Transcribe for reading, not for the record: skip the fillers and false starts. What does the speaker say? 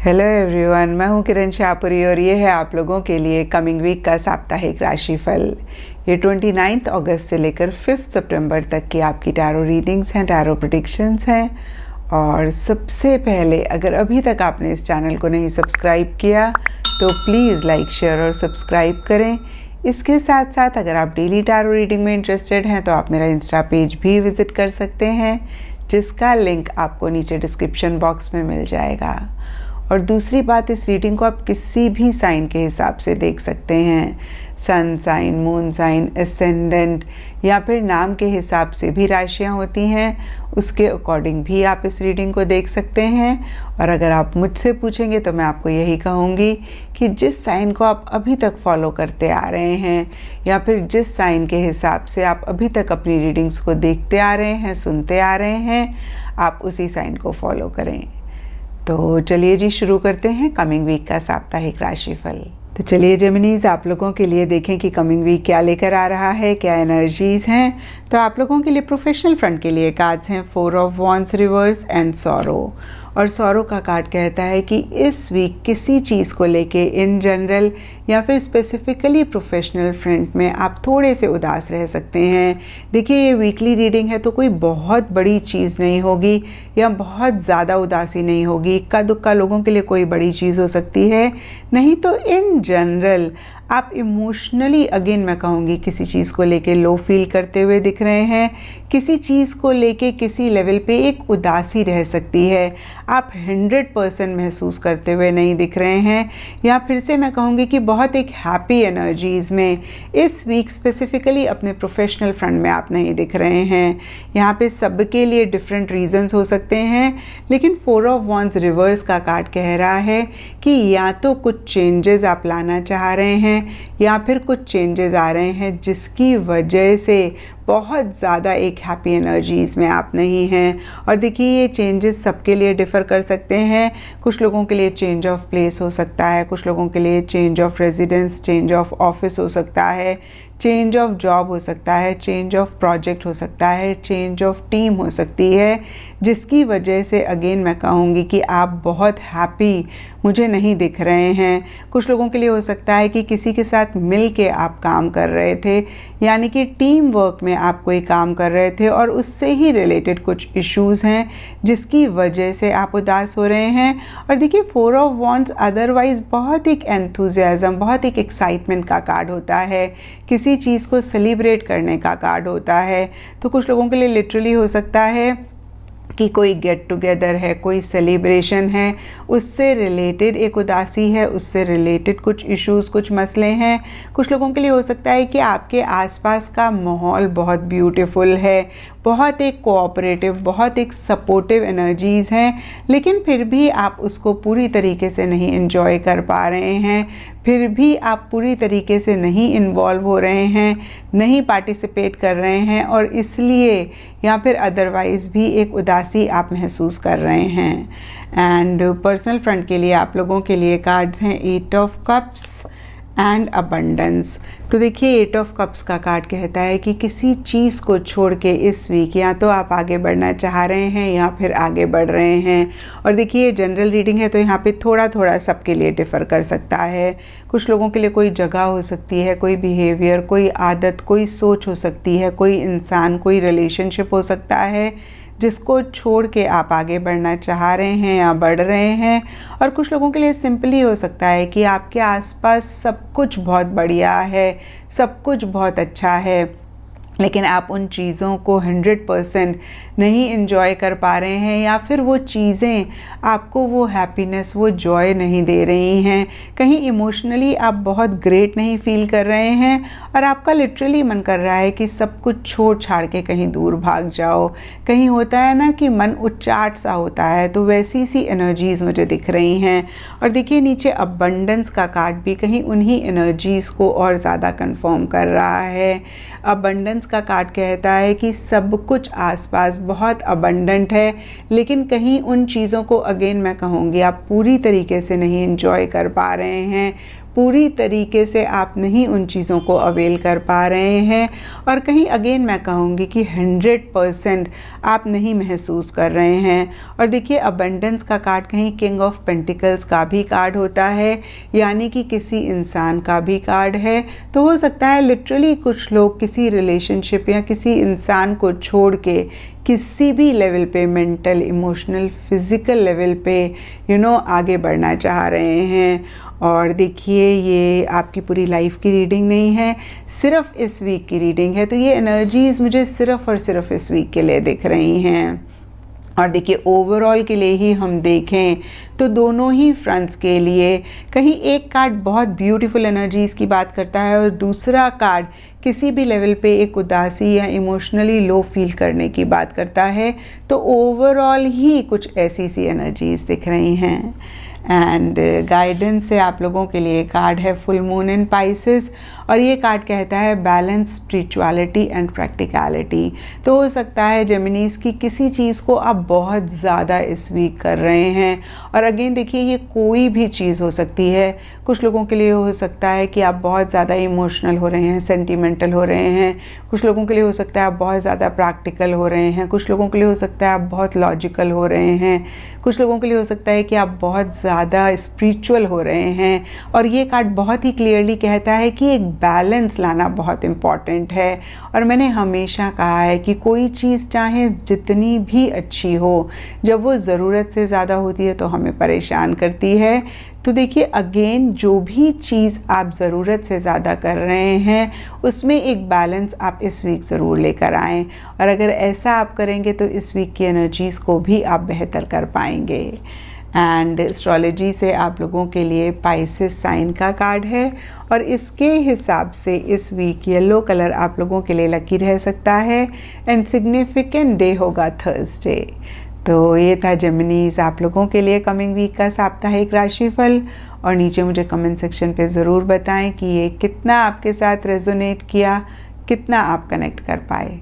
Hello everyone, मैं हूं किरण शाहपुरी और ये है आप लोगों के लिए कमिंग वीक का साप्ताहिक राशिफल। ये 29 अगस्त से लेकर 5 सितंबर तक की आपकी टैरो रीडिंग्स हैं, टैरो प्रेडिक्शंस हैं। और सबसे पहले, अगर अभी तक आपने इस चैनल को नहीं सब्सक्राइब किया तो प्लीज़ लाइक, शेयर और सब्सक्राइब करें। इसके साथ साथ अगर आप डेली टैरो रीडिंग में इंटरेस्टेड हैं तो आप मेरा इंस्टा पेज भी विज़िट कर सकते हैं, जिसका लिंक आपको नीचे डिस्क्रिप्शन बॉक्स में मिल जाएगा। और दूसरी बात, इस रीडिंग को आप किसी भी साइन के हिसाब से देख सकते हैं। Sun sign, moon sign, ascendant या फिर नाम के हिसाब से भी राशियां होती हैं, उसके अकॉर्डिंग भी आप इस रीडिंग को देख सकते हैं। और अगर आप मुझसे पूछेंगे तो मैं आपको यही कहूँगी कि जिस साइन को आप अभी तक फॉलो करते आ रहे हैं या फिर जिस साइन के हिसाब से आप अभी तक अपनी रीडिंग्स को देखते आ रहे हैं, सुनते आ रहे हैं, आप उसी साइन को फॉलो करें। तो चलिए जी, शुरू करते हैं कमिंग वीक का साप्ताहिक राशिफल। तो चलिए जेमिनीज, आप लोगों के लिए देखें कि कमिंग वीक क्या लेकर आ रहा है, क्या एनर्जीज़ हैं। तो आप लोगों के लिए प्रोफेशनल फ्रंट के लिए कार्ड्स हैं 4 of wands reverse and sorrow. और सॉरो का कार्ड कहता है कि इस वीक किसी चीज़ को लेके इन जनरल या फिर स्पेसिफिकली प्रोफेशनल फ्रंट में आप थोड़े से उदास रह सकते हैं। देखिए, ये वीकली रीडिंग है तो कोई बहुत बड़ी चीज़ नहीं होगी या बहुत ज़्यादा उदासी नहीं होगी। इक्का दुक्का लोगों के लिए कोई बड़ी चीज़ हो सकती है, नहीं तो इन जनरल आप इमोशनली, अगेन मैं कहूँगी, किसी चीज़ को लेके लो फील करते हुए दिख रहे हैं। किसी चीज़ को लेके किसी लेवल पे एक उदासी रह सकती है, आप 100% महसूस करते हुए नहीं दिख रहे हैं। या फिर से मैं कहूँगी कि बहुत एक हैप्पी एनर्जीज़ में इस वीक स्पेसिफिकली अपने प्रोफेशनल फ्रंट में आप नहीं दिख रहे हैं। यहाँ पे सबके लिए डिफरेंट रीजंस हो सकते हैं, लेकिन 4 ऑफ वॉन्ड्स रिवर्स का कार्ड कह रहा है कि या तो कुछ चेंजेस आप लाना चाह रहे हैं या फिर कुछ चेंजेस आ रहे हैं जिसकी वजह से बहुत ज़्यादा एक हैप्पी एनर्जीज़ में आप नहीं हैं। और देखिए, ये चेंजेस सबके लिए डिफ़र कर सकते हैं। कुछ लोगों के लिए चेंज ऑफ प्लेस हो सकता है, कुछ लोगों के लिए change of residence, change of office हो सकता है, चेंज ऑफ जॉब हो सकता है, चेंज ऑफ प्रोजेक्ट हो सकता है, चेंज ऑफ टीम हो सकती है, जिसकी वजह से अगेन मैं कहूँगी कि आप बहुत हैप्पी मुझे नहीं दिख रहे हैं। कुछ लोगों के लिए हो सकता है कि किसी के साथ मिल के आप काम कर रहे थे, यानी कि टीम वर्क में आप कोई काम कर रहे थे और उससे ही रिलेटेड कुछ इश्यूज़ हैं जिसकी वजह से आप उदास हो रहे हैं। और देखिए, 4 ऑफ वॉन्ड्स अदरवाइज़ बहुत एक एंथुजियाज़म, बहुत एक एक्साइटमेंट का कार्ड होता है, किसी चीज़ को सेलिब्रेट करने का कार्ड होता है। तो कुछ लोगों के लिए लिटरली हो सकता है कि कोई गेट टुगेदर है, कोई सेलिब्रेशन है, उससे रिलेटेड एक उदासी है, उससे रिलेटेड कुछ इश्यूज़, कुछ मसले हैं। कुछ लोगों के लिए हो सकता है कि आपके आसपास का माहौल बहुत ब्यूटीफुल है, बहुत एक कोऑपरेटिव, बहुत एक सपोर्टिव एनर्जीज़ हैं, लेकिन फिर भी आप उसको पूरी तरीके से नहीं एंजॉय कर पा रहे हैं, फिर भी आप पूरी तरीके से नहीं इन्वॉल्व हो रहे हैं, नहीं पार्टिसिपेट कर रहे हैं, और इसलिए या फिर अदरवाइज़ भी एक उदासी आप महसूस कर रहे हैं। एंड पर्सनल फ्रंट के लिए आप लोगों के लिए कार्ड्स हैं 8 ऑफ कप्स एंड अबंडेंस। तो देखिए, 8 ऑफ कप्स का कार्ड कहता है कि किसी चीज़ को छोड़ के इस वीक या तो आप आगे बढ़ना चाह रहे हैं या फिर आगे बढ़ रहे हैं। और देखिए, जनरल रीडिंग है तो यहाँ पे थोड़ा थोड़ा सबके लिए डिफ़र कर सकता है। कुछ लोगों के लिए कोई जगह हो सकती है, कोई बिहेवियर, कोई आदत, कोई सोच हो सकती है, कोई इंसान, कोई रिलेशनशिप हो सकता है जिसको छोड़ के आप आगे बढ़ना चाह रहे हैं या बढ़ रहे हैं। और कुछ लोगों के लिए सिंपली हो सकता है कि आपके आसपास सब कुछ बहुत बढ़िया है, सब कुछ बहुत अच्छा है, लेकिन आप उन चीज़ों को 100% नहीं एंजॉय कर पा रहे हैं, या फिर वो चीज़ें आपको वो हैप्पीनेस, वो जॉय नहीं दे रही हैं। कहीं इमोशनली आप बहुत ग्रेट नहीं फील कर रहे हैं और आपका लिटरली मन कर रहा है कि सब कुछ छोड़ छाड़ के कहीं दूर भाग जाओ। कहीं होता है ना कि मन उच्चाट सा होता है, तो वैसी सी एनर्जीज़ मुझे दिख रही हैं। और देखिए, नीचे अबंडेंस का कार्ड भी कहीं उन्हीं एनर्जीज़ को और ज़्यादा कंफर्म कर रहा है। अबंडेंस का कार्ड कहता है कि सब कुछ आसपास बहुत अबंडेंट है, लेकिन कहीं उन चीज़ों को अगेन मैं कहूँगी आप पूरी तरीके से नहीं एंजॉय कर पा रहे हैं, पूरी तरीके से आप नहीं उन चीज़ों को अवेल कर पा रहे हैं, और कहीं अगेन मैं कहूँगी कि 100% आप नहीं महसूस कर रहे हैं। और देखिए अबंडेंस का कार्ड कहीं किंग ऑफ पेंटिकल्स का भी कार्ड होता है, यानी कि किसी इंसान का भी कार्ड है। तो हो सकता है लिटरली कुछ लोग किसी रिलेशनशिप या किसी इंसान को छोड़ के किसी भी लेवल पे, मेंटल, इमोशनल, फिज़िकल लेवल पे आगे बढ़ना चाह रहे हैं। और देखिए ये आपकी पूरी लाइफ की रीडिंग नहीं है, सिर्फ इस वीक की रीडिंग है। तो ये एनर्जीज़ मुझे सिर्फ और सिर्फ इस वीक के लिए दिख रही हैं। और देखिए ओवरऑल के लिए ही हम देखें तो दोनों ही फ्रंट्स के लिए कहीं एक कार्ड बहुत ब्यूटीफुल एनर्जीज़ की बात करता है और दूसरा कार्ड किसी भी लेवल पे एक उदासी या इमोशनली लो फील करने की बात करता है। तो ओवरऑल ही कुछ ऐसी सी एनर्जीज़ दिख रही हैं। एंड गाइडेंस से आप लोगों के लिए कार्ड है फुल मून इन पाइसेस, और ये कार्ड कहता है बैलेंस, स्पिरिचुअलिटी एंड प्रैक्टिकलिटी। तो हो सकता है जेमिनीज़ की किसी चीज़ को आप बहुत ज़्यादा इस वीक कर रहे हैं। और अगेन देखिए ये कोई भी चीज़ हो सकती है। कुछ लोगों के लिए हो सकता है कि आप बहुत ज़्यादा इमोशनल हो रहे हैं, सेंटिमेंटल हो रहे हैं। कुछ लोगों के लिए हो सकता है आप बहुत ज़्यादा प्रैक्टिकल हो रहे हैं। कुछ लोगों के लिए हो सकता है आप बहुत लॉजिकल हो रहे हैं। कुछ लोगों के लिए हो सकता है कि आप बहुत ज़्यादा स्पिरिचुअल हो रहे हैं। और ये कार्ड बहुत ही क्लियरली कहता है कि एक बैलेंस लाना बहुत इम्पॉर्टेंट है। और मैंने हमेशा कहा है कि कोई चीज़ चाहे जितनी भी अच्छी हो, जब वो ज़रूरत से ज़्यादा होती है तो हमें परेशान करती है। तो देखिए अगेन जो भी चीज़ आप ज़रूरत से ज़्यादा कर रहे हैं उसमें एक बैलेंस आप इस वीक ज़रूर लेकर आएँ। और अगर ऐसा आप करेंगे तो इस वीक की एनर्जीज़ को भी आप बेहतर कर पाएंगे। एंड एस्ट्रोलॉजी से आप लोगों के लिए पाइसेस साइन का कार्ड है, और इसके हिसाब से इस वीक येलो कलर आप लोगों के लिए लकी रह सकता है। एंड सिग्निफिकेंट डे होगा थर्सडे। तो ये था जेमिनीज़ आप लोगों के लिए कमिंग वीक का साप्ताहिक राशिफल। और नीचे मुझे कमेंट सेक्शन पे ज़रूर बताएं कि ये कितना आपके साथ रेजोनेट किया, कितना आप कनेक्ट कर पाए।